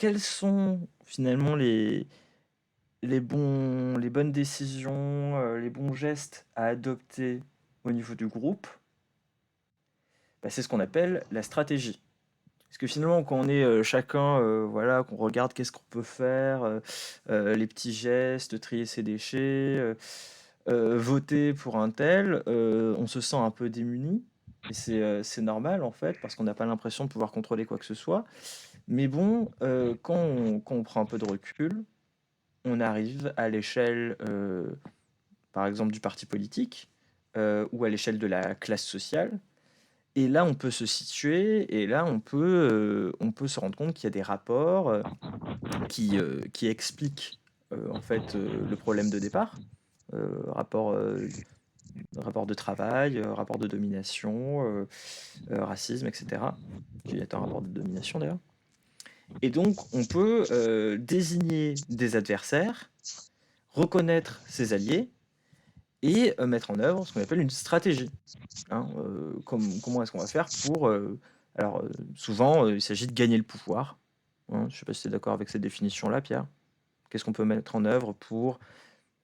quelles sont finalement les bonnes décisions, les bons gestes à adopter au niveau du groupe? Bah, c'est ce qu'on appelle la stratégie. Parce que finalement, quand on est chacun, voilà, qu'on regarde qu'est-ce qu'on peut faire, les petits gestes, trier ses déchets, voter pour un tel, on se sent un peu démuni. Et c'est normal en fait, parce qu'on n'a pas l'impression de pouvoir contrôler quoi que ce soit. Mais bon, quand on prend un peu de recul, on arrive à l'échelle, par exemple, du parti politique, ou à l'échelle de la classe sociale. Et là, on peut se situer, et là, on peut se rendre compte qu'il y a des rapports qui expliquent en fait le problème de départ. Rapport, rapport de travail, rapport de domination, racisme, etc. Qui est un rapport de domination d'ailleurs. Et donc, on peut désigner des adversaires, reconnaître ses alliés et mettre en œuvre ce qu'on appelle une stratégie. Hein, comment est-ce qu'on va faire pour... alors, souvent, il s'agit de gagner le pouvoir. Hein, je ne sais pas si tu es d'accord avec cette définition-là, Pierre. Qu'est-ce qu'on peut mettre en œuvre pour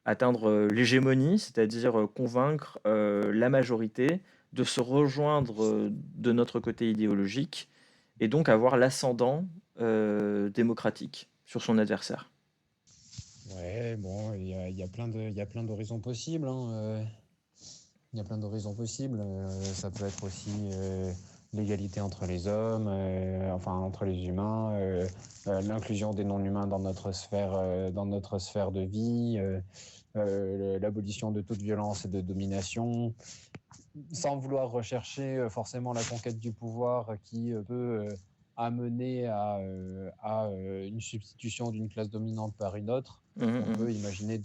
atteindre l'hégémonie, c'est-à-dire convaincre la majorité de se rejoindre de notre côté idéologique et donc avoir l'ascendant démocratique sur son adversaire. Ouais, bon, il y a plein d'horizons possibles, hein, il y a plein d'horizons possibles. Ça peut être aussi l'égalité entre les hommes, enfin entre les humains, l'inclusion des non-humains dans notre sphère de vie, l'abolition de toute violence et de domination, sans vouloir rechercher forcément la conquête du pouvoir qui peut amener à une substitution d'une classe dominante par une autre. Mhm, On mhm. peut imaginer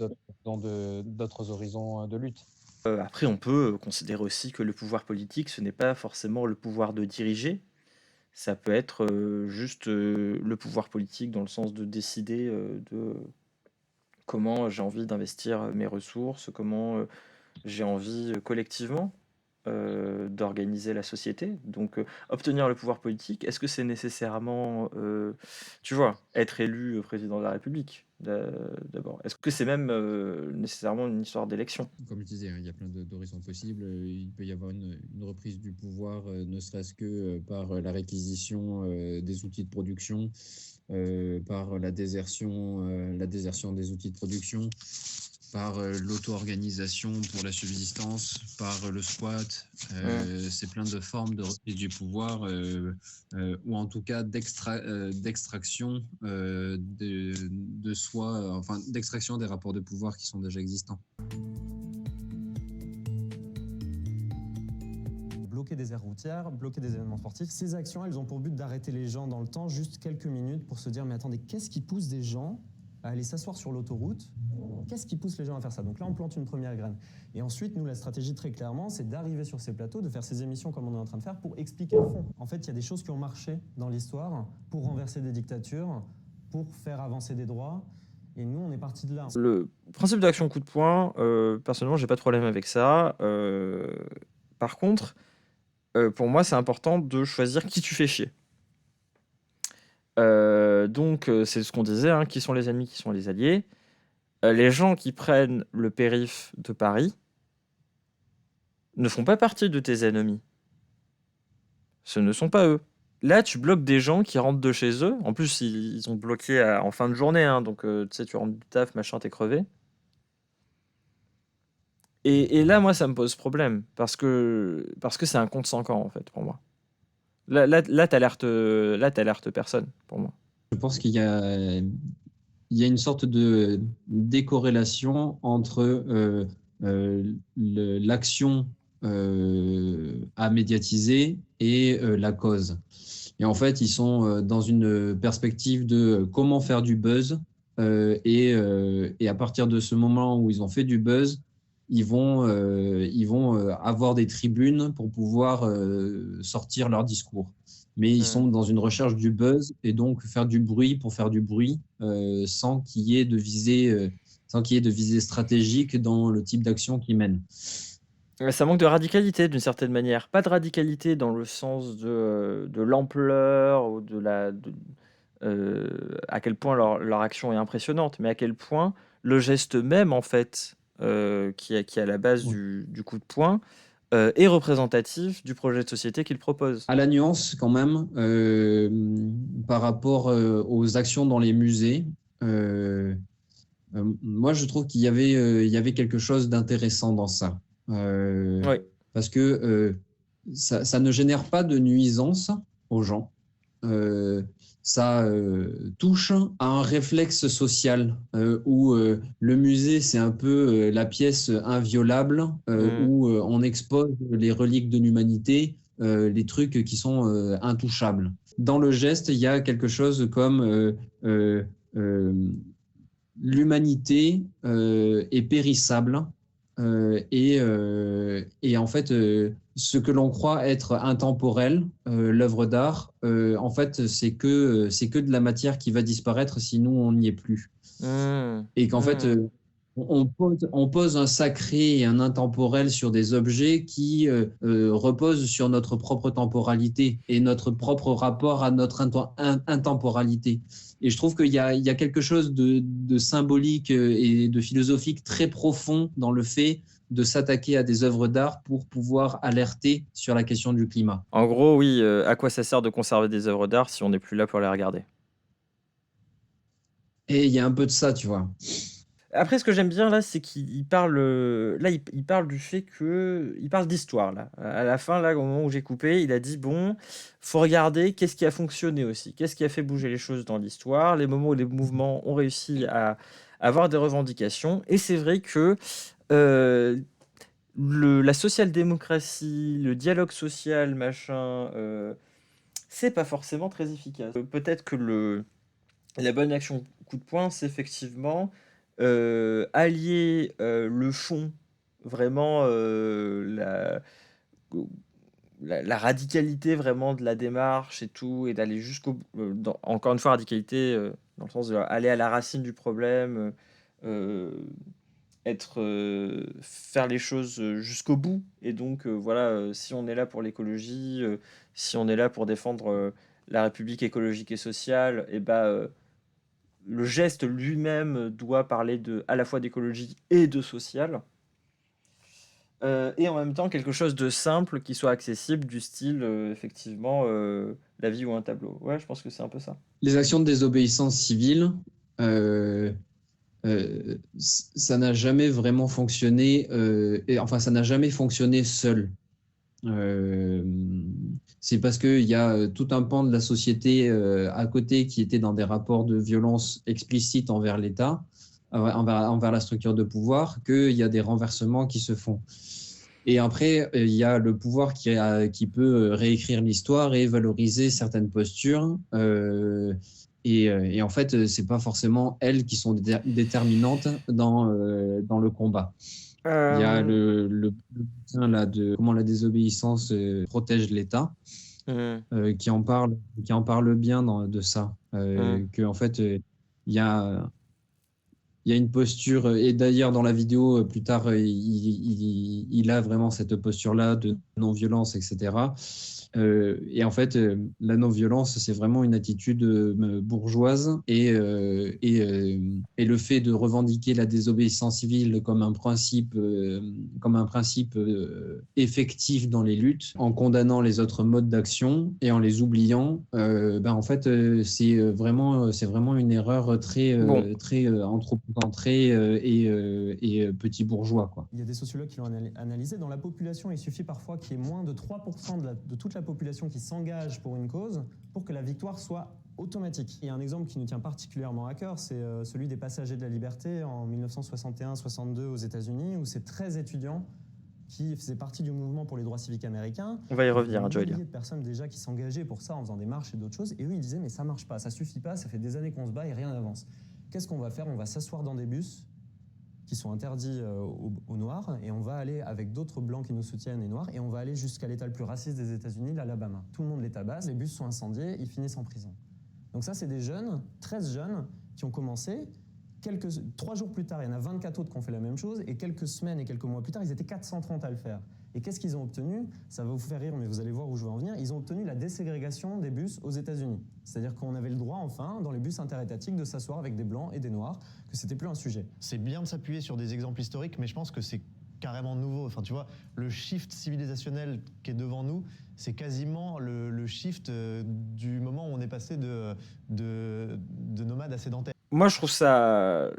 d'autres horizons de lutte. Après, on peut considérer aussi que le pouvoir politique, ce n'est pas forcément le pouvoir de diriger. Ça peut être juste le pouvoir politique dans le sens de décider de comment j'ai envie d'investir mes ressources, comment j'ai envie collectivement d'organiser la société. Donc, obtenir le pouvoir politique, est-ce que c'est nécessairement, tu vois, être élu président de la République d'abord? Est-ce que c'est même nécessairement une histoire d'élection? Comme je disais, hein, il y a plein d'horizons possibles. Il peut y avoir une reprise du pouvoir, ne serait-ce que par la réquisition des outils de production, par la désertion des outils de production, par l'auto-organisation pour la subsistance, par le squat. Mmh. C'est plein de formes de reprise du pouvoir, ou en tout cas d'extraction de soi, enfin d'extraction des rapports de pouvoir qui sont déjà existants. Bloquer des aires routières, bloquer des événements sportifs. Ces actions, elles ont pour but d'arrêter les gens dans le temps, juste quelques minutes, pour se dire, mais attendez, qu'est-ce qui pousse des gens à aller s'asseoir sur l'autoroute? Qu'est-ce qui pousse les gens à faire ça? Donc là, on plante une première graine. Et ensuite, nous, la stratégie, très clairement, c'est d'arriver sur ces plateaux, de faire ces émissions comme on est en train de faire, pour expliquer le fond. En fait, il y a des choses qui ont marché dans l'histoire pour renverser des dictatures, pour faire avancer des droits. Et nous, on est parti de là. Le principe d'action coup de poing, personnellement, j'ai pas de problème avec ça. Par contre, pour moi, c'est important de choisir qui tu fais chier. Donc, c'est ce qu'on disait, hein, qui sont les ennemis, qui sont les alliés. Les gens qui prennent le périph' de Paris ne font pas partie de tes ennemis. Ce ne sont pas eux. Là, tu bloques des gens qui rentrent de chez eux. En plus, ils ont bloqué en fin de journée, hein, donc tu sais, tu rentres du taf, machin, t'es crevé. Et là, moi, ça me pose problème parce que c'est un compte sans camp en fait pour moi. Là, t'alertes personne pour moi. Je pense il y a une sorte de décorrélation entre l'action à médiatiser et la cause. Et en fait, ils sont dans une perspective de comment faire du buzz. Et à partir de ce moment où ils ont fait du buzz, ils vont avoir des tribunes pour pouvoir sortir leur discours. Mais ils Hmm. sont dans une recherche du buzz et donc faire du bruit pour faire du bruit sans qu'il y ait de visée stratégique dans le type d'action qu'ils mènent. Ça manque de radicalité d'une certaine manière. Pas de radicalité dans le sens de l'ampleur ou à quel point leur action est impressionnante, mais à quel point le geste même, en fait, qui est à la base Ouais. du coup de poing, est représentatif du projet de société qu'ils proposent. À la nuance, quand même, par rapport aux actions dans les musées, moi, je trouve il y avait quelque chose d'intéressant dans ça. Oui. Parce que ça ne génère pas de nuisance aux gens. Ça touche à un réflexe social où le musée, c'est un peu la pièce inviolable où on expose les reliques de l'humanité, les trucs qui sont intouchables. Dans le geste, il y a quelque chose comme euh, euh, l'humanité est périssable et en fait, ce que l'on croit être intemporel, l'œuvre d'art, en fait, c'est que de la matière qui va disparaître sinon on n'y est plus. Mmh. Et qu'en fait, Mmh. on pose un sacré et un intemporel sur des objets qui reposent sur notre propre temporalité et notre propre rapport à notre intemporalité. Et je trouve qu'il y a quelque chose de symbolique et de philosophique très profond dans le fait de s'attaquer à des œuvres d'art pour pouvoir alerter sur la question du climat. En gros, oui, à quoi ça sert de conserver des œuvres d'art si on n'est plus là pour les regarder? Et il y a un peu de ça, tu vois. Après, ce que j'aime bien là, c'est qu'il parle, là, il parle du fait que, il parle d'histoire là. À la fin, là, au moment où j'ai coupé, il a dit bon, faut regarder qu'est-ce qui a fonctionné aussi, qu'est-ce qui a fait bouger les choses dans l'histoire, les moments où les mouvements ont réussi à avoir des revendications. Et c'est vrai que euh, la social-démocratie, le dialogue social, machin, c'est pas forcément très efficace. Peut-être que la bonne action coup de poing, c'est effectivement allier le fond, vraiment la radicalité vraiment de la démarche et tout, et d'aller jusqu'au bout. Encore une fois, radicalité dans le sens d'aller à la racine du problème, euh, faire les choses jusqu'au bout. Et donc, voilà, si on est là pour l'écologie, si on est là pour défendre la République écologique et sociale, et ben le geste lui-même doit parler à la fois d'écologie et de social. Et en même temps, quelque chose de simple qui soit accessible, du style, effectivement, la vie ou un tableau. Ouais, je pense que c'est un peu ça. Les actions de désobéissance civile, euh, ça n'a jamais vraiment fonctionné, et, enfin, ça n'a jamais fonctionné seul. Euh, c'est parce qu'il y a tout un pan de la société à côté qui était dans des rapports de violence explicites envers l'État, envers la structure de pouvoir, qu'il y a des renversements qui se font. Et après, il y a le pouvoir qui peut réécrire l'histoire et valoriser certaines postures. Et en fait, c'est pas forcément elles qui sont déterminantes dans le combat. Il y a Euh, le bouquin là de comment la désobéissance protège l'État, hmm, qui en parle bien de ça. hmm. Que en fait, il y a il y a une posture, et d'ailleurs dans la vidéo, plus tard, il a vraiment cette posture-là de non-violence, etc. Et en fait, la non-violence, c'est vraiment une attitude bourgeoise et le fait de revendiquer la désobéissance civile comme un principe effectif dans les luttes, en condamnant les autres modes d'action et en les oubliant, ben en fait, c'est vraiment une erreur Bon, très anthropocentrée et petit bourgeois, quoi. Il y a des sociologues qui l'ont analysé. Dans la population, il suffit parfois qu'il y ait moins de 3% de toute la population qui s'engage pour une cause pour que la victoire soit automatique. Il y a un exemple qui nous tient particulièrement à cœur, c'est celui des Passagers de la Liberté en 1961-62 aux États-Unis, où c'est 13 étudiants qui faisaient partie du mouvement pour les droits civiques américains. on va y Il y revenir, avait hein, des Joël. milliers de personnes déjà qui s'engageaient pour ça en faisant des marches et d'autres choses. Et eux, ils disaient, mais ça marche pas, ça suffit pas, ça fait des années qu'on se bat et rien n'avance. Qu'est-ce qu'on va faire? On va s'asseoir dans des bus qui sont interdits aux Noirs, et on va aller avec d'autres Blancs qui nous soutiennent et Noirs, et on va aller jusqu'à l'État le plus raciste des États-Unis, l'Alabama. Tout le monde les tabasse, les bus sont incendiés, ils finissent en prison. Donc ça, c'est des jeunes, 13 jeunes, qui ont commencé. 3 jours plus tard, il y en a 24 autres qui ont fait la même chose, et quelques semaines et quelques mois plus tard, ils étaient 430 à le faire. Et qu'est-ce qu'ils ont obtenu? Ça va vous faire rire, mais vous allez voir où je veux en venir. Ils ont obtenu la déségrégation des bus aux États-Unis. C'est-à-dire qu'on avait le droit, enfin, dans les bus interétatiques, de s'asseoir avec des blancs et des noirs, que c'était plus un sujet. C'est bien de s'appuyer sur des exemples historiques, mais je pense que c'est carrément nouveau. Enfin, tu vois, le shift civilisationnel qui est devant nous, c'est quasiment le shift du moment où on est passé de nomade à sédentaire. Moi, je trouve ça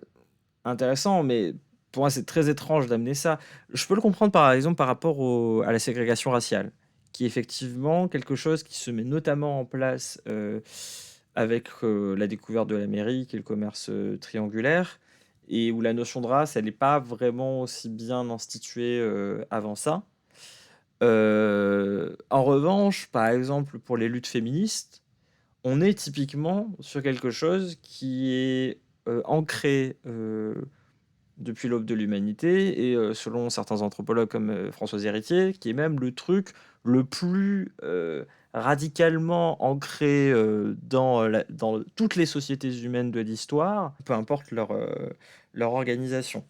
intéressant, mais pour moi, c'est très étrange d'amener ça. Je peux le comprendre par exemple par rapport à la ségrégation raciale, qui est effectivement quelque chose qui se met notamment en place avec la découverte de l'Amérique et le commerce triangulaire, et où la notion de race, elle n'est pas vraiment aussi bien instituée avant ça. En revanche, par exemple, pour les luttes féministes, on est typiquement sur quelque chose qui est ancré depuis l'aube de l'humanité et selon certains anthropologues comme François Héritier, qui est même le truc le plus radicalement ancré dans toutes les sociétés humaines de l'histoire, peu importe leur organisation.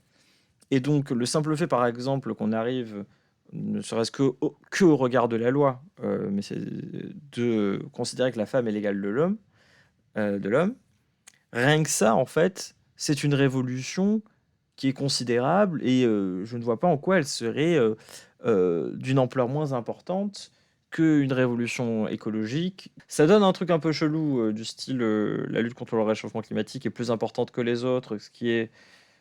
Et donc le simple fait, par exemple, qu'on arrive, ne serait-ce que au regard de la loi, mais c'est de considérer que la femme est l'égale de l'homme, rien que ça, en fait, c'est une révolution qui est considérable et je ne vois pas en quoi elle serait d'une ampleur moins importante qu'une révolution écologique. Ça donne un truc un peu chelou du style la lutte contre le réchauffement climatique est plus importante que les autres, ce qui est,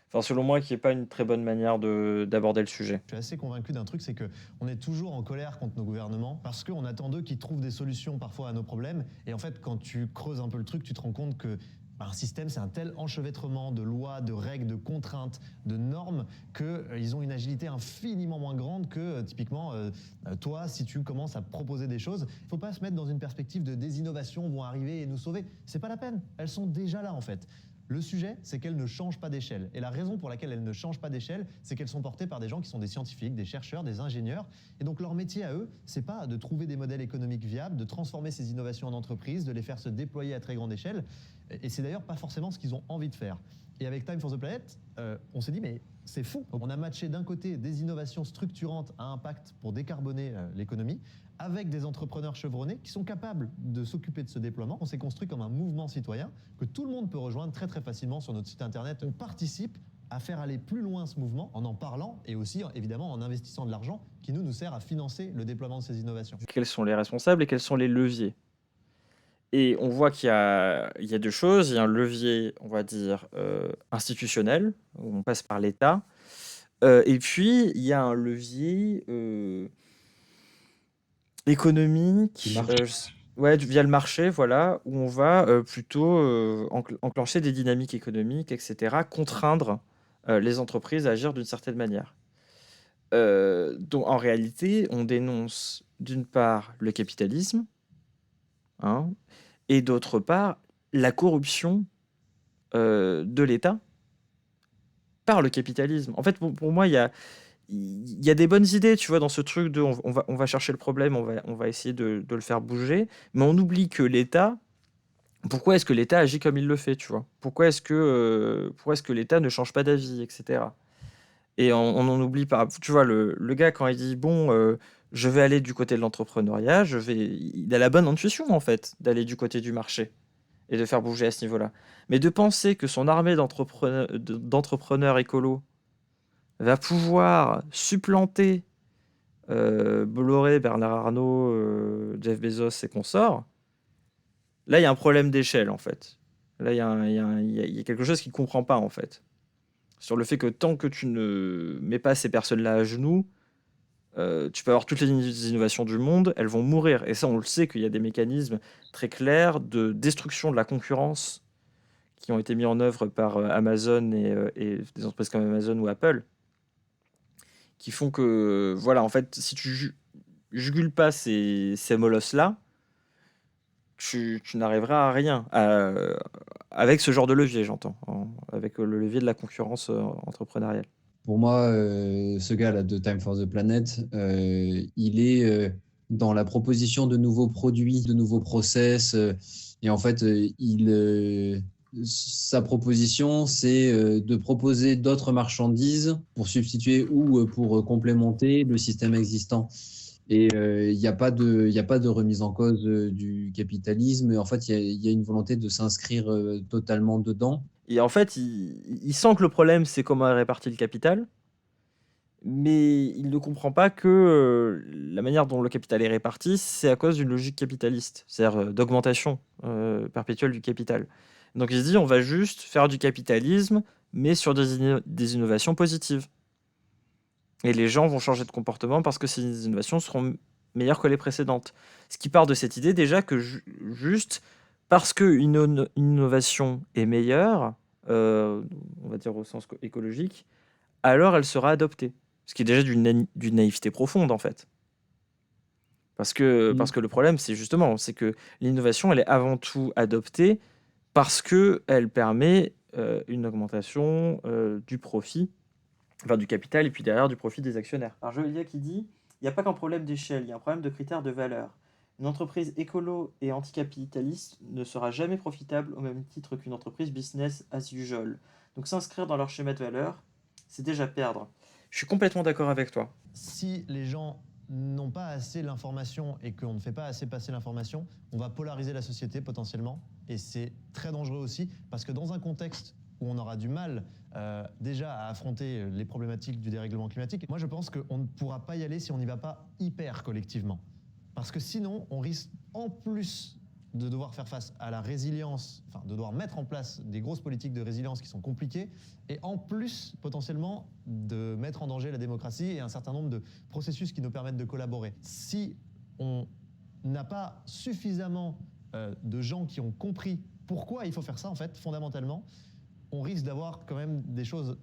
enfin, selon moi, qui n'est pas une très bonne manière d'aborder le sujet. Je suis assez convaincu d'un truc, c'est qu'on est toujours en colère contre nos gouvernements parce qu'on attend d'eux qu'ils trouvent des solutions parfois à nos problèmes. Et en fait, quand tu creuses un peu le truc, tu te rends compte que un système, c'est un tel enchevêtrement de lois, de règles, de contraintes, de normes, qu'ils ont une agilité infiniment moins grande que, typiquement, toi, si tu commences à proposer des choses. Il ne faut pas se mettre dans une perspective de des innovations vont arriver et nous sauver. C'est pas la peine. Elles sont déjà là, en fait. Le sujet, c'est qu'elles ne changent pas d'échelle. Et la raison pour laquelle elles ne changent pas d'échelle, c'est qu'elles sont portées par des gens qui sont des scientifiques, des chercheurs, des ingénieurs. Et donc leur métier à eux, c'est pas de trouver des modèles économiques viables, de transformer ces innovations en entreprises, de les faire se déployer à très grande échelle. Et c'est d'ailleurs pas forcément ce qu'ils ont envie de faire. Et avec Time for the Planet, on s'est dit, mais c'est fou. Donc on a matché d'un côté des innovations structurantes à impact pour décarboner l'économie, avec des entrepreneurs chevronnés qui sont capables de s'occuper de ce déploiement. On s'est construit comme un mouvement citoyen que tout le monde peut rejoindre très très facilement sur notre site internet. On participe à faire aller plus loin ce mouvement en parlant et aussi évidemment en investissant de l'argent qui nous sert à financer le déploiement de ces innovations. Quels sont les responsables et quels sont les leviers? Et on voit qu'il y a deux choses. Il y a un levier, on va dire, institutionnel, où on passe par l'État. Et puis, il y a un levier économique, via le marché, voilà, où on va plutôt enclencher des dynamiques économiques, etc., contraindre les entreprises à agir d'une certaine manière. Donc, en réalité, on dénonce d'une part le capitalisme, hein, et d'autre part la corruption de l'État par le capitalisme. En fait, pour moi, il y a des bonnes idées, tu vois, dans ce truc de on va chercher le problème, on va essayer de le faire bouger, mais on oublie que l'État, pourquoi est-ce que l'État agit comme il le fait, tu vois? Pourquoi est-ce que l'État ne change pas d'avis, etc. Et on en oublie pas. Tu vois, le gars, quand il dit, bon, je vais aller du côté de l'entrepreneuriat, il a la bonne intuition, en fait, d'aller du côté du marché et de faire bouger à ce niveau-là. Mais de penser que son armée d'entrepreneurs écolos va pouvoir supplanter Bolloré, Bernard Arnault, Jeff Bezos et consorts, là, il y a un problème d'échelle, en fait. Là, il y a quelque chose qu'il ne comprend pas, en fait. Sur le fait que tant que tu ne mets pas ces personnes-là à genoux, tu peux avoir toutes les innovations du monde, elles vont mourir. Et ça, on le sait qu'il y a des mécanismes très clairs de destruction de la concurrence qui ont été mis en œuvre par Amazon et des entreprises comme Amazon ou Apple, qui font que, voilà, en fait, si tu jugules pas ces molosses-là, tu n'arriveras à rien avec ce genre de levier, j'entends, hein, avec le levier de la concurrence entrepreneuriale. Pour moi, ce gars-là de Time for the Planet, il est dans la proposition de nouveaux produits, de nouveaux process, et en fait, il sa proposition, c'est de proposer d'autres marchandises pour substituer ou pour complémenter le système existant. Et il n'y a pas de remise en cause du capitalisme. En fait, il y a une volonté de s'inscrire totalement dedans. Et en fait, il sent que le problème, c'est comment est réparti le capital, mais il ne comprend pas que la manière dont le capital est réparti, c'est à cause d'une logique capitaliste, c'est-à-dire d'augmentation perpétuelle du capital. Donc il se dit, on va juste faire du capitalisme, mais sur des innovations positives. Et les gens vont changer de comportement parce que ces innovations seront meilleures que les précédentes. Ce qui part de cette idée déjà que juste parce qu'une innovation est meilleure, on va dire au sens écologique, alors elle sera adoptée. Ce qui est déjà d'une naïveté profonde en fait. Parce que le problème, c'est justement, c'est que l'innovation, elle est avant tout adoptée parce qu'elle permet une augmentation du profit, enfin du capital, et puis derrière du profit des actionnaire. Alors Joelia qui dit, il n'y a pas qu'un problème d'échelle, il y a un problème de critères de valeur. Une entreprise écolo et anticapitaliste ne sera jamais profitable au même titre qu'une entreprise business as usual. Donc s'inscrire dans leur schéma de valeur, c'est déjà perdre. Je suis complètement d'accord avec toi. Si les gens n'ont pas assez l'information et qu'on ne fait pas assez passer l'information, on va polariser la société potentiellement. Et c'est très dangereux aussi, parce que dans un contexte où on aura du mal déjà à affronter les problématiques du dérèglement climatique, moi je pense qu'on ne pourra pas y aller si on n'y va pas hyper collectivement. Parce que sinon, on risque en plus de devoir faire face à la résilience, enfin de devoir mettre en place des grosses politiques de résilience qui sont compliquées, et en plus potentiellement de mettre en danger la démocratie et un certain nombre de processus qui nous permettent de collaborer. Si on n'a pas suffisamment de gens qui ont compris pourquoi il faut faire ça, en fait, fondamentalement, on risque d'avoir quand même des choses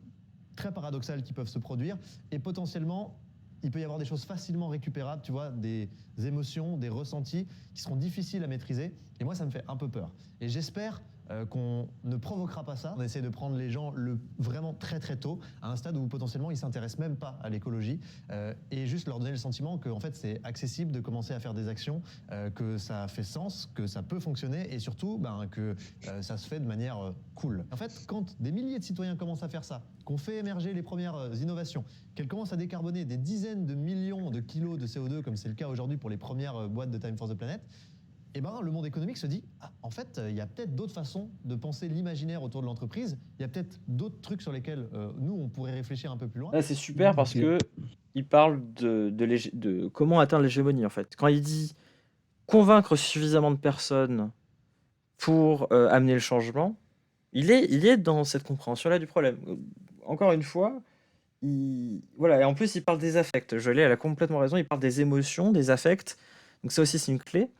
très paradoxales qui peuvent se produire, et potentiellement il peut y avoir des choses facilement récupérables, tu vois, des émotions, des ressentis qui seront difficiles à maîtriser. Et moi, ça me fait un peu peur. Et j'espère qu'on ne provoquera pas ça. On essaie de prendre les gens vraiment très très tôt, à un stade où potentiellement ils ne s'intéressent même pas à l'écologie, et juste leur donner le sentiment que en fait, c'est accessible de commencer à faire des actions, que ça fait sens, que ça peut fonctionner, et surtout que ça se fait de manière cool. En fait, quand des milliers de citoyens commencent à faire ça, qu'on fait émerger les premières innovations, qu'elles commencent à décarboner des dizaines de millions de kilos de CO2, comme c'est le cas aujourd'hui pour les premières boîtes de Time for the Planet, eh ben, le monde économique se dit, en fait, il y a peut-être d'autres façons de penser l'imaginaire autour de l'entreprise, il y a peut-être d'autres trucs sur lesquels nous, on pourrait réfléchir un peu plus loin. Là, c'est super parce que il parle de comment atteindre l'hégémonie, en fait. Quand il dit convaincre suffisamment de personnes pour amener le changement, il est dans cette compréhension-là du problème. Encore une fois, voilà, et en plus, il parle des affects. Jolie, elle a complètement raison, il parle des émotions, des affects. Donc ça aussi, c'est une clé.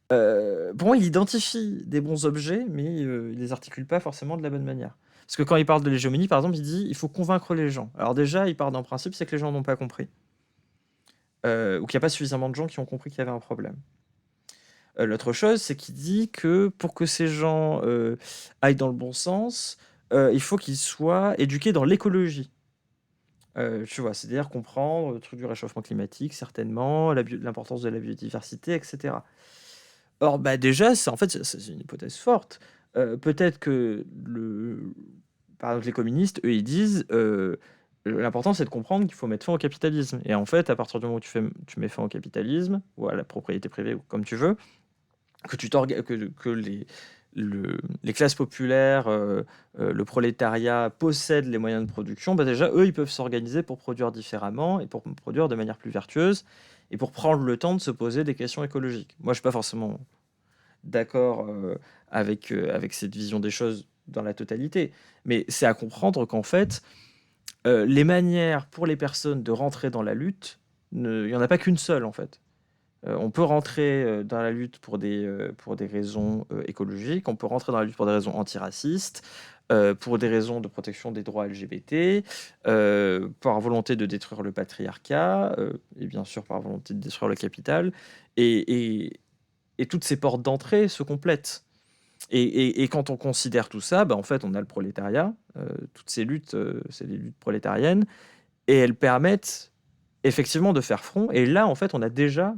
Pour moi, il identifie des bons objets, mais il les articule pas forcément de la bonne manière. Parce que quand il parle de l'hégémonie, par exemple, il dit il faut convaincre les gens. Alors déjà, il part d'un principe, c'est que les gens n'ont pas compris. Ou qu'il n'y a pas suffisamment de gens qui ont compris qu'il y avait un problème. L'autre chose, c'est qu'il dit que pour que ces gens aillent dans le bon sens, il faut qu'ils soient éduqués dans l'écologie. Tu vois, c'est-à-dire comprendre le truc du réchauffement climatique, certainement, l'importance de la biodiversité, etc. Or, déjà, c'est une hypothèse forte. Peut-être que par exemple, les communistes, eux, ils disent l'important, c'est de comprendre qu'il faut mettre fin au capitalisme. Et en fait, à partir du moment où tu mets fin au capitalisme, ou à la propriété privée, ou comme tu veux, que les classes populaires, le prolétariat possèdent les moyens de production, déjà, eux, ils peuvent s'organiser pour produire différemment et pour produire de manière plus vertueuse et pour prendre le temps de se poser des questions écologiques. Moi, je suis pas forcément d'accord avec cette vision des choses dans la totalité, mais c'est à comprendre qu'en fait, les manières pour les personnes de rentrer dans la lutte, il n'y en a pas qu'une seule, en fait. On peut rentrer dans la lutte pour des raisons écologiques, on peut rentrer dans la lutte pour des raisons antiracistes, pour des raisons de protection des droits LGBT, par volonté de détruire le patriarcat, et bien sûr par volonté de détruire le capital, et toutes ces portes d'entrée se complètent. Et quand on considère tout ça, en fait, on a le prolétariat, toutes ces luttes, c'est des luttes prolétariennes, et elles permettent effectivement de faire front, et là, en fait, on a déjà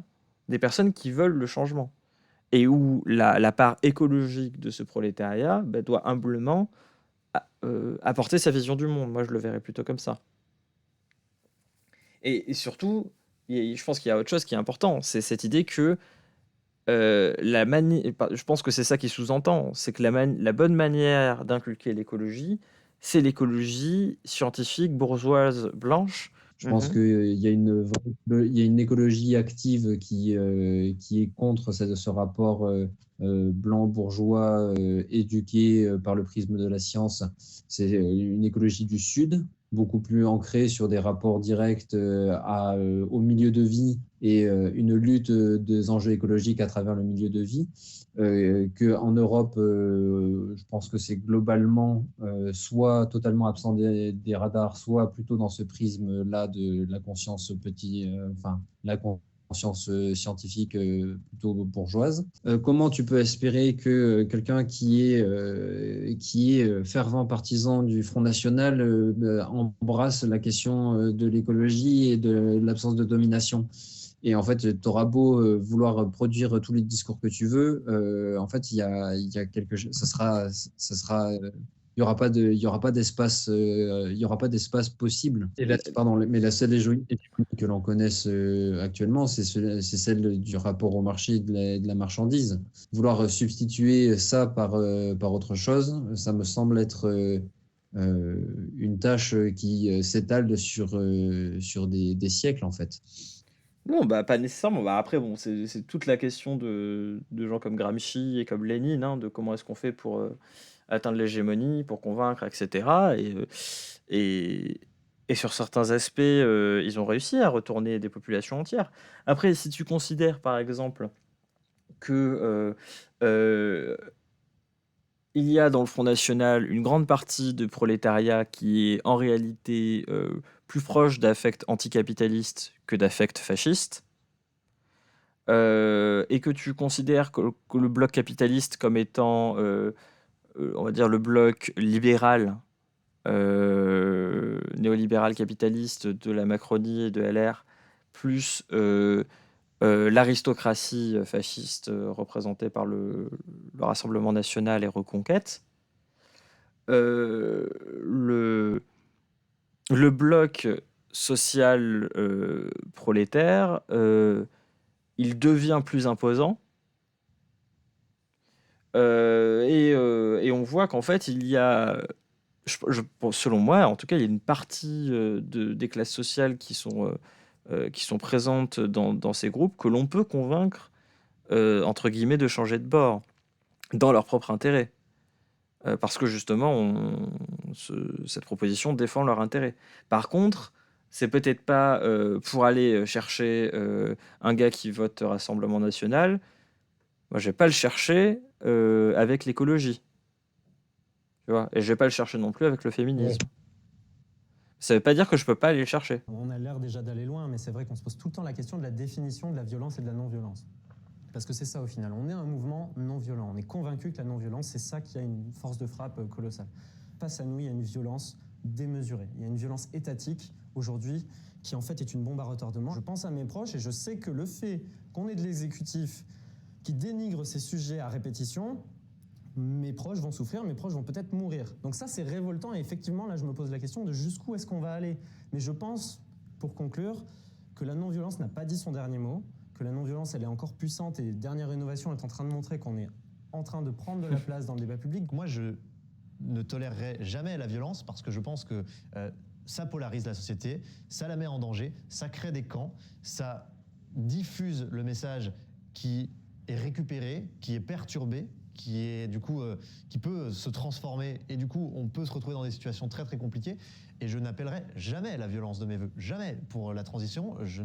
des personnes qui veulent le changement. et où la part écologique de ce prolétariat doit humblement apporter sa vision du monde. Moi, je le verrais plutôt comme ça. Et surtout, je pense qu'il y a autre chose qui est important, c'est cette idée que je pense que c'est ça qui sous-entend, c'est que la bonne manière d'inculquer l'écologie, c'est l'écologie scientifique, bourgeoise, blanche. Je pense qu'il y a il y a une écologie active qui est contre ce rapport blanc, bourgeois, éduqué par le prisme de la science. C'est une écologie du Sud, beaucoup plus ancrée sur des rapports directs au milieu de vie et une lutte des enjeux écologiques à travers le milieu de vie. Qu'en Europe, je pense que c'est globalement soit totalement absent des radars, soit plutôt dans ce prisme-là de la conscience la conscience scientifique plutôt bourgeoise. Comment tu peux espérer que quelqu'un qui est fervent partisan du Front National embrasse la question de l'écologie et de l'absence de domination? Et en fait, tu auras beau vouloir produire tous les discours que tu veux, en fait, il y a quelque chose, il y aura pas d'espace, il y aura pas d'espace possible. Mais la seule hégémonie que l'on connaisse actuellement, c'est celle du rapport au marché de la marchandise. Vouloir substituer ça par autre chose, ça me semble être une tâche qui s'étale sur des siècles, en fait. Non, pas nécessairement. Après, bon, c'est toute la question de gens comme Gramsci et comme Lénine, hein, de comment est-ce qu'on fait pour atteindre l'hégémonie, pour convaincre, etc. Et sur certains aspects, ils ont réussi à retourner des populations entières. Après, si tu considères, par exemple, que il y a dans le Front National une grande partie de prolétariat qui est en réalité plus proche d'affects anticapitalistes que d'affects fascistes, et que tu considères que le bloc capitaliste comme étant, on va dire, le bloc libéral, néolibéral capitaliste de la Macronie et de LR, plus l'aristocratie fasciste représentée par le Rassemblement national et Reconquête, le bloc social prolétaire, il devient plus imposant. Et on voit qu'en fait, il y a, selon moi, en tout cas, il y a une partie des classes sociales qui sont présentes dans ces groupes que l'on peut convaincre, entre guillemets, de changer de bord dans leur propre intérêt. Parce que justement, cette proposition défend leur intérêt. Par contre, c'est peut-être pas pour aller chercher un gars qui vote Rassemblement national. Moi, je vais pas le chercher avec l'écologie. Tu vois, et je vais pas le chercher non plus avec le féminisme. Ça veut pas dire que je peux pas aller le chercher. On a l'air déjà d'aller loin, mais c'est vrai qu'on se pose tout le temps la question de la définition de la violence et de la non-violence. Parce que c'est ça au final, on est un mouvement non-violent, on est convaincu que la non-violence, c'est ça qui a une force de frappe colossale. Face à nous, il y a une violence démesurée, il y a une violence étatique aujourd'hui qui en fait est une bombe à retardement. Je pense à mes proches et je sais que le fait qu'on ait de l'exécutif qui dénigre ces sujets à répétition, mes proches vont souffrir, mes proches vont peut-être mourir. Donc ça, c'est révoltant et effectivement, là, je me pose la question de jusqu'où est-ce qu'on va aller. Mais je pense, pour conclure, que la non-violence n'a pas dit son dernier mot, que la non-violence, elle est encore puissante et dernière innovation est en train de montrer qu'on est en train de prendre de la place dans le débat public. Moi, je ne tolérerai jamais la violence parce que je pense que ça polarise la société, ça la met en danger, ça crée des camps, ça diffuse le message qui est récupéré, qui est perturbé, qui est du coup qui peut se transformer et du coup on peut se retrouver dans des situations très très compliquées. Et je n'appellerai jamais la violence de mes voeux, jamais pour la transition. Je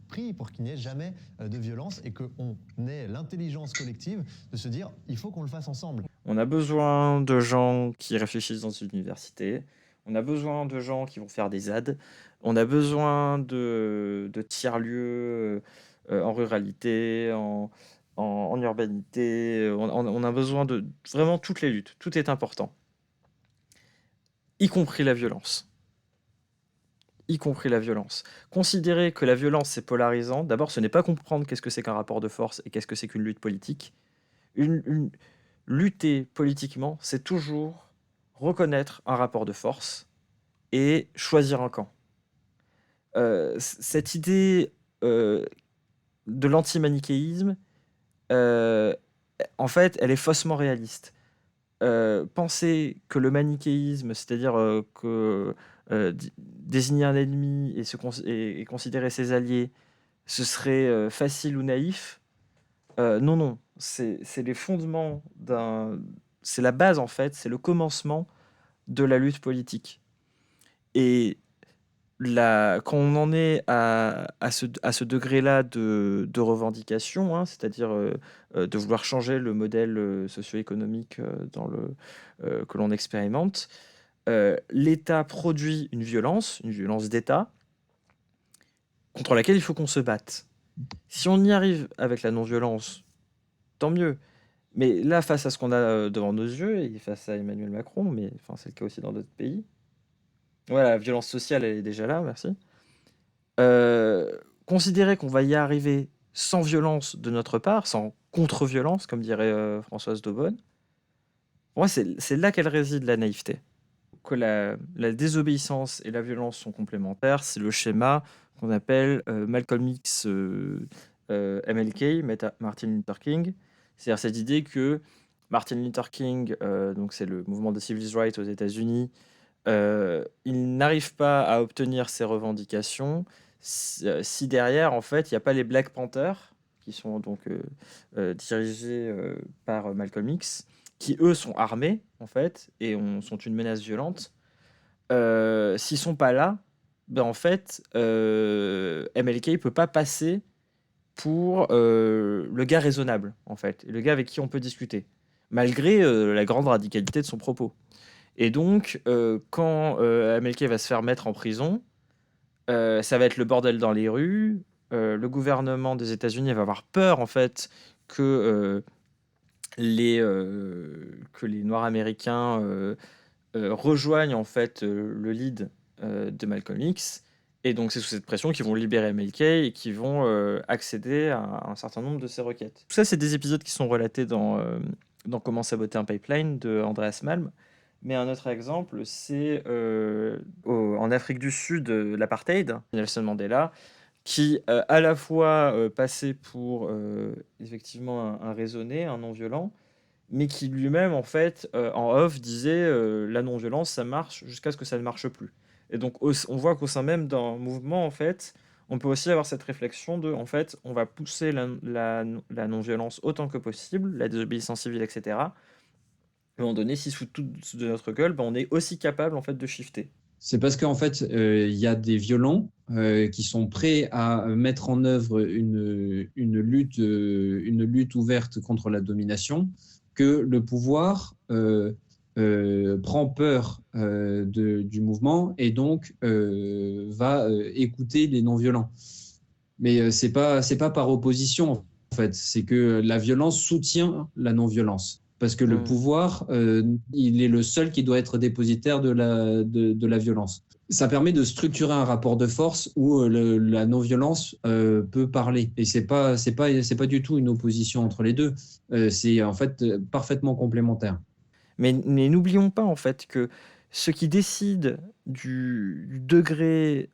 prie pour qu'il n'y ait jamais de violence et qu'on ait l'intelligence collective de se dire il faut qu'on le fasse ensemble. On a besoin de gens qui réfléchissent dans une université. On a besoin de gens qui vont faire des ZAD. On a besoin de tiers-lieux en ruralité, en urbanité. On a besoin de vraiment toutes les luttes. Tout est important. Y compris la violence. y compris la violence. Considérer que la violence, c'est polarisant, d'abord, ce n'est pas comprendre qu'est-ce que c'est qu'un rapport de force et qu'est-ce que c'est qu'une lutte politique. Lutter politiquement, c'est toujours reconnaître un rapport de force et choisir un camp. Cette idée de l'antimanichéisme, en fait, elle est faussement réaliste. Penser que le manichéisme, c'est-à-dire que désigner un ennemi et considérer ses alliés, ce serait facile ou naïf, non, c'est les fondements c'est la base en fait, c'est le commencement de la lutte politique. Et quand on en est à ce degré-là de revendication, hein, c'est-à-dire de vouloir changer le modèle socio-économique que l'on expérimente, l'État produit une violence d'État, contre laquelle il faut qu'on se batte. Si on y arrive avec la non-violence, tant mieux. Mais là, face à ce qu'on a devant nos yeux, et face à Emmanuel Macron, mais enfin, c'est le cas aussi dans d'autres pays, voilà, la violence sociale, elle est déjà là, merci. Considérer qu'on va y arriver sans violence de notre part, sans contre-violence, comme dirait Françoise Daubonne, pour moi, c'est là qu'elle réside la naïveté. Que la désobéissance et la violence sont complémentaires, c'est le schéma qu'on appelle Malcolm X, MLK, Martin Luther King. C'est-à-dire cette idée que Martin Luther King, donc c'est le mouvement de civil rights aux États-Unis, il n'arrive pas à obtenir ses revendications si derrière, en fait, il n'y a pas les Black Panthers, qui sont donc dirigés par Malcolm X, qui eux sont armés, en fait, et sont une menace violente. S'ils sont pas là, ben en fait, MLK peut pas passer pour le gars raisonnable, en fait, et le gars avec qui on peut discuter, malgré la grande radicalité de son propos. Et donc, quand MLK va se faire mettre en prison, ça va être le bordel dans les rues. Le gouvernement des États-Unis va avoir peur, en fait, que les Noirs américains rejoignent, en fait, le lead de Malcolm X. Et donc, c'est sous cette pression qu'ils vont libérer MLK et qu'ils vont accéder à un certain nombre de ses requêtes. Tout ça, c'est des épisodes qui sont relatés dans Comment saboter un pipeline de Andreas Malm. Mais un autre exemple, c'est en Afrique du Sud, l'apartheid, Nelson Mandela, qui à la fois passait pour effectivement un raisonné, un non-violent, mais qui lui-même, en fait, en off, disait la non-violence, ça marche jusqu'à ce que ça ne marche plus. Et donc, on voit qu'au sein même d'un mouvement, en fait, on peut aussi avoir cette réflexion de, en fait, on va pousser la non-violence autant que possible, la désobéissance civile, etc. À un moment donné, si sous tout de notre gueule, ben, on est aussi capable, en fait, de shifter. C'est parce qu'en fait, il y a des violents qui sont prêts à mettre en œuvre une lutte ouverte contre la domination, que le pouvoir prend peur du mouvement et donc va écouter les non-violents. Mais c'est pas par opposition, en fait. C'est que la violence soutient la non-violence. Parce que le pouvoir, il est le seul qui doit être dépositaire de la violence. Ça permet de structurer un rapport de force où la non-violence peut parler. Et c'est pas du tout une opposition entre les deux. C'est en fait parfaitement complémentaire. Mais n'oublions pas en fait que ce qui décide du degré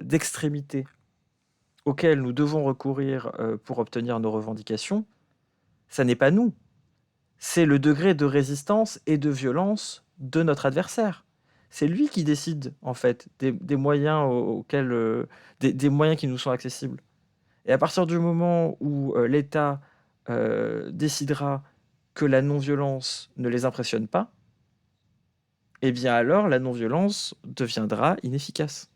d'extrémité auquel nous devons recourir pour obtenir nos revendications, ça n'est pas nous. C'est le degré de résistance et de violence de notre adversaire. C'est lui qui décide en fait des moyens des moyens qui nous sont accessibles. Et à partir du moment où l'État décidera que la non-violence ne les impressionne pas, eh bien alors la non-violence deviendra inefficace.